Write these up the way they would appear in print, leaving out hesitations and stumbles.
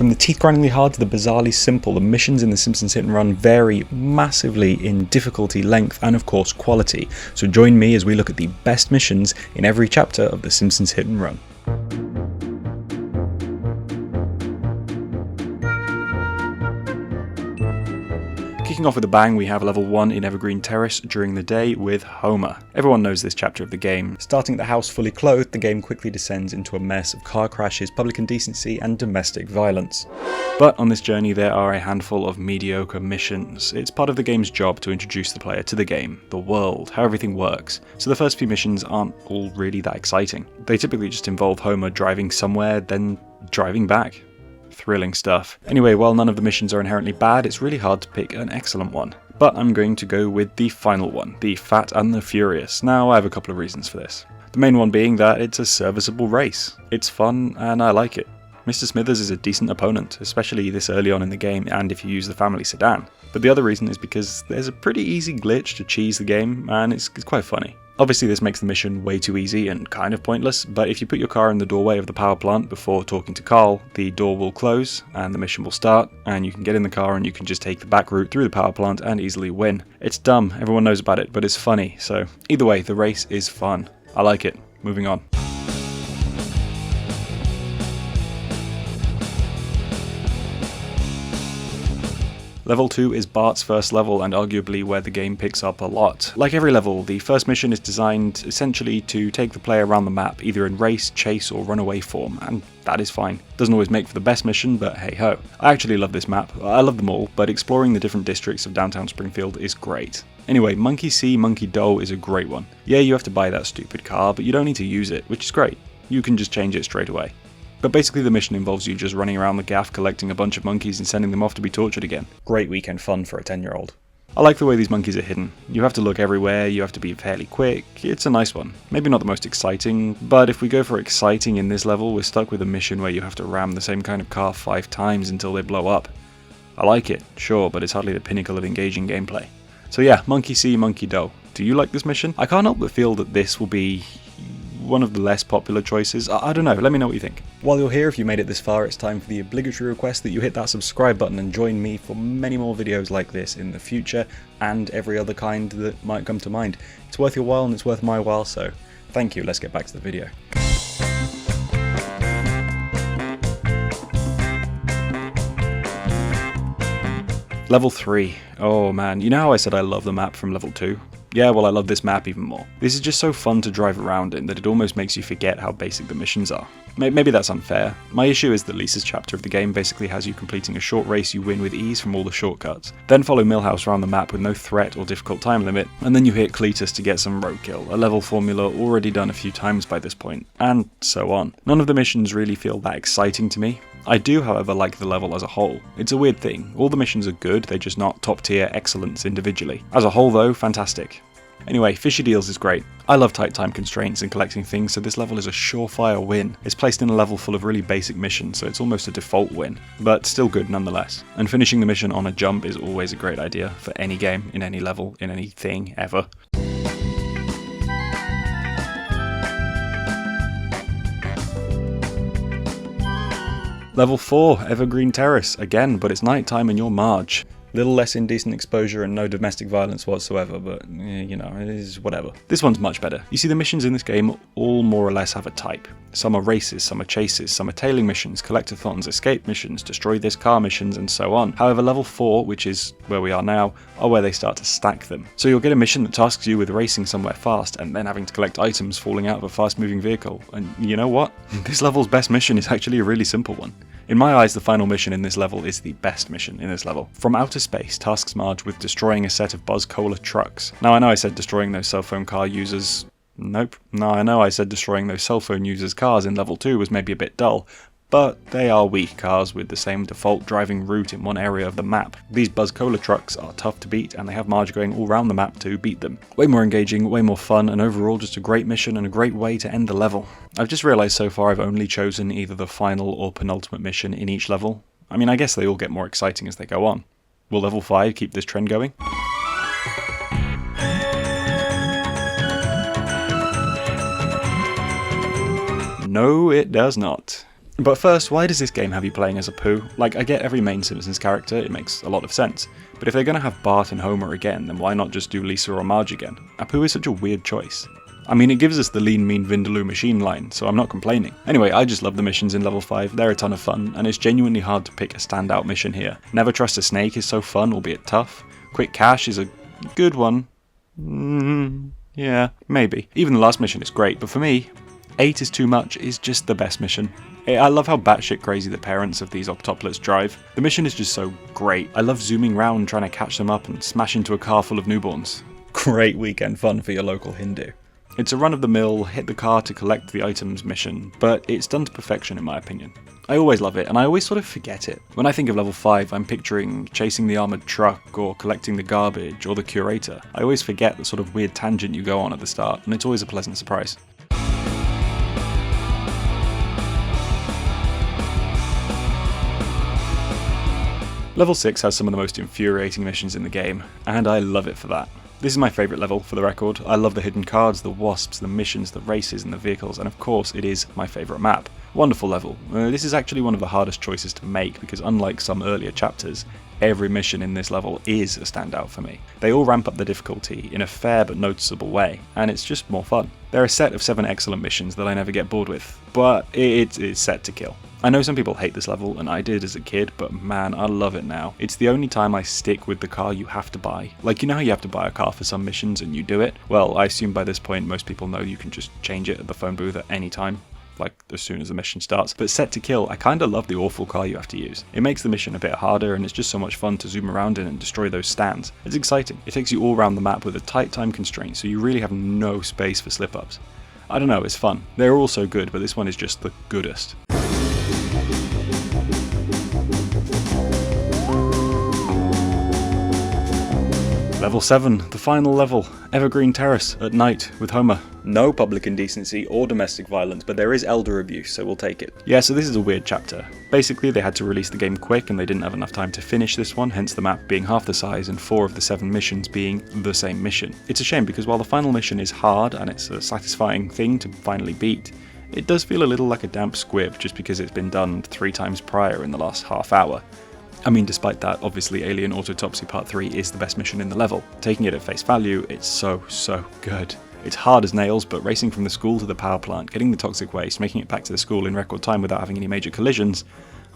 From the teeth-grindingly hard to the bizarrely simple, the missions in the Simpsons Hit and Run vary massively in difficulty, length, and of course quality. So join me as we look at the best missions in every chapter of the Simpsons Hit and Run. Kicking off with a bang, we have level 1 in Evergreen Terrace during the day with Homer. Everyone knows this chapter of the game. Starting at the house fully clothed, the game quickly descends into a mess of car crashes, public indecency, and domestic violence. But on this journey there are a handful of mediocre missions. It's part of the game's job to introduce the player to the game, the world, how everything works. So the first few missions aren't all really that exciting. They typically just involve Homer driving somewhere, then driving back. Thrilling stuff. Anyway, while none of the missions are inherently bad, it's really hard to pick an excellent one. But I'm going to go with the final one, the Fat and the Furious. Now, I have a couple of reasons for this. The main one being that it's a serviceable race. It's fun, and I like it. Mr. Smithers is a decent opponent, especially this early on in the game and if you use the family sedan. But the other reason is because there's a pretty easy glitch to cheese the game, and it's quite funny. Obviously this makes the mission way too easy and kind of pointless, but if you put your car in the doorway of the power plant before talking to Carl, the door will close and the mission will start, and you can get in the car and you can just take the back route through the power plant and easily win. It's dumb, everyone knows about it, but it's funny, so either way, the race is fun. I like it. Moving on. Level 2 is Bart's first level and arguably where the game picks up a lot. Like every level, the first mission is designed essentially to take the player around the map, either in race, chase or runaway form, and that is fine. Doesn't always make for the best mission, but hey ho. I actually love this map. I love them all, but exploring the different districts of downtown Springfield is great. Anyway, Monkey See, Monkey Do is a great one. Yeah, you have to buy that stupid car, but you don't need to use it, which is great. You can just change it straight away. But basically the mission involves you just running around the gaff collecting a bunch of monkeys and sending them off to be tortured again. Great weekend fun for a 10-year-old. I like the way these monkeys are hidden. You have to look everywhere, you have to be fairly quick. It's a nice one. Maybe not the most exciting, but if we go for exciting in this level, we're stuck with a mission where you have to ram the same kind of car 5 times until they blow up. I like it, sure, but it's hardly the pinnacle of engaging gameplay. So yeah, Monkey See, Monkey Do. Do you like this mission? I can't help but feel that this will be one of the less popular choices. I don't know, let me know what you think. While you're here, if you made it this far, it's time for the obligatory request that you hit that subscribe button and join me for many more videos like this in the future, and every other kind that might come to mind. It's worth your while and it's worth my while, so thank you. Let's get back to the video. Level 3. Oh man, you know how I said I love the map from level 2? Yeah, well I love this map even more. This is just so fun to drive around in that it almost makes you forget how basic the missions are. Maybe that's unfair. My issue is that Lisa's chapter of the game basically has you completing a short race you win with ease from all the shortcuts. Then follow Milhouse around the map with no threat or difficult time limit, and then you hit Cletus to get some roadkill, a level formula already done a few times by this point, and so on. None of the missions really feel that exciting to me. I do, however, like the level as a whole. It's a weird thing. All the missions are good, they're just not top tier excellence individually. As a whole though, fantastic. Anyway, Fishy Deals is great. I love tight time constraints and collecting things, so this level is a surefire win. It's placed in a level full of really basic missions, so it's almost a default win, but still good nonetheless. And finishing the mission on a jump is always a great idea for any game, in any level, in anything, ever. Level 4, Evergreen Terrace, again, but it's nighttime and you're Marge. Little less indecent exposure and no domestic violence whatsoever, but you know, it is whatever. This one's much better. You see, the missions in this game all more or less have a type. Some are races, some are chases, some are tailing missions, collectathons, escape missions, destroy this car missions, and so on. However, level 4, which is where we are now, are where they start to stack them. So you'll get a mission that tasks you with racing somewhere fast, and then having to collect items falling out of a fast-moving vehicle. And you know what? This level's best mission is actually a really simple one. In my eyes, the final mission in this level is the best mission in this level. From outer space tasks Marge with destroying a set of Buzz Cola trucks. Now I know I said destroying those cell phone car users... Nope. No, I know I said destroying those cell phone users' cars in level 2 was maybe a bit dull, but they are weak cars with the same default driving route in one area of the map. These Buzz Cola trucks are tough to beat, and they have Marge going all around the map to beat them. Way more engaging, way more fun, and overall just a great mission and a great way to end the level. I've just realised so far I've only chosen either the final or penultimate mission in each level. I mean, I guess they all get more exciting as they go on. Will level 5 keep this trend going? No, it does not. But first, why does this game have you playing as Apu? Like, I get every main Simpsons character, it makes a lot of sense. But if they're going to have Bart and Homer again, then why not just do Lisa or Marge again? Apu is such a weird choice. I mean, it gives us the lean, mean Vindaloo machine line, so I'm not complaining. Anyway, I just love the missions in level 5, they're a ton of fun, and it's genuinely hard to pick a standout mission here. Never Trust a Snake is so fun, albeit tough. Quick Cash is a good one. Yeah, maybe. Even the last mission is great, but for me, 8 is Too Much is just the best mission. I love how batshit crazy the parents of these octoplets drive. The mission is just so great. I love zooming around trying to catch them up and smash into a car full of newborns. Great weekend fun for your local Hindu. It's a run-of-the-mill, hit the car to collect the items mission, but it's done to perfection in my opinion. I always love it, and I always sort of forget it. When I think of level 5, I'm picturing chasing the armoured truck, or collecting the garbage, or the curator. I always forget the sort of weird tangent you go on at the start, and it's always a pleasant surprise. Level 6 has some of the most infuriating missions in the game, and I love it for that. This is my favourite level, for the record. I love the hidden cards, the wasps, the missions, the races and the vehicles, and of course it is my favourite map. Wonderful level. This is actually one of the hardest choices to make, because unlike some earlier chapters, every mission in this level is a standout for me. They all ramp up the difficulty in a fair but noticeable way, and it's just more fun. They're a set of 7 excellent missions that I never get bored with, but it is set to kill. I know some people hate this level, and I did as a kid, but man, I love it now. It's the only time I stick with the car you have to buy. Like, you know how you have to buy a car for some missions and you do it? Well, I assume by this point most people know you can just change it at the phone booth at any time, like as soon as the mission starts. But set to kill, I kinda love the awful car you have to use. It makes the mission a bit harder, and it's just so much fun to zoom around in and destroy those stands. It's exciting. It takes you all around the map with a tight time constraint, so you really have no space for slip-ups. I don't know, it's fun. They're all so good, but this one is just the goodest. Level 7, the final level, Evergreen Terrace, at night, with Homer. No public indecency or domestic violence, but there is elder abuse, so we'll take it. Yeah, so this is a weird chapter. Basically, they had to release the game quick and they didn't have enough time to finish this one, hence the map being half the size and 4 of the 7 missions being the same mission. It's a shame because while the final mission is hard and it's a satisfying thing to finally beat, it does feel a little like a damp squib just because it's been done 3 times prior in the last half hour. I mean, despite that, obviously Alien Autopsy Part 3 is the best mission in the level. Taking it at face value, it's so good. It's hard as nails, but racing from the school to the power plant, getting the toxic waste, making it back to the school in record time without having any major collisions,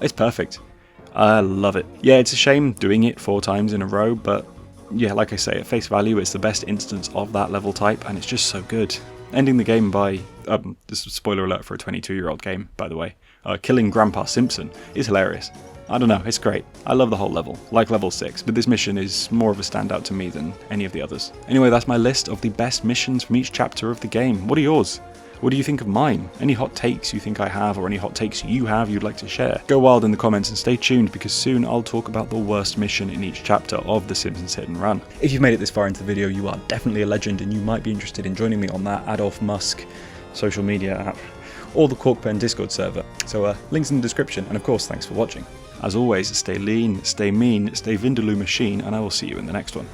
it's perfect. I love it. Yeah, it's a shame doing it 4 times in a row, but yeah, like I say, at face value, it's the best instance of that level type, and it's just so good. Ending the game by, this is a spoiler alert for a 22-year-old game, by the way, killing Grandpa Simpson is hilarious. I don't know, it's great. I love the whole level, like level 6, but this mission is more of a standout to me than any of the others. Anyway, that's my list of the best missions from each chapter of the game. What are yours? What do you think of mine? Any hot takes you think I have, or any hot takes you have you'd like to share? Go wild in the comments and stay tuned, because soon I'll talk about the worst mission in each chapter of the Simpsons Hit and Run. If you've made it this far into the video, you are definitely a legend, and you might be interested in joining me on that Adolf Musk social media app, or the Corkben Discord server. So links in the description, and of course, thanks for watching. As always, stay lean, stay mean, stay Vindaloo machine, and I will see you in the next one.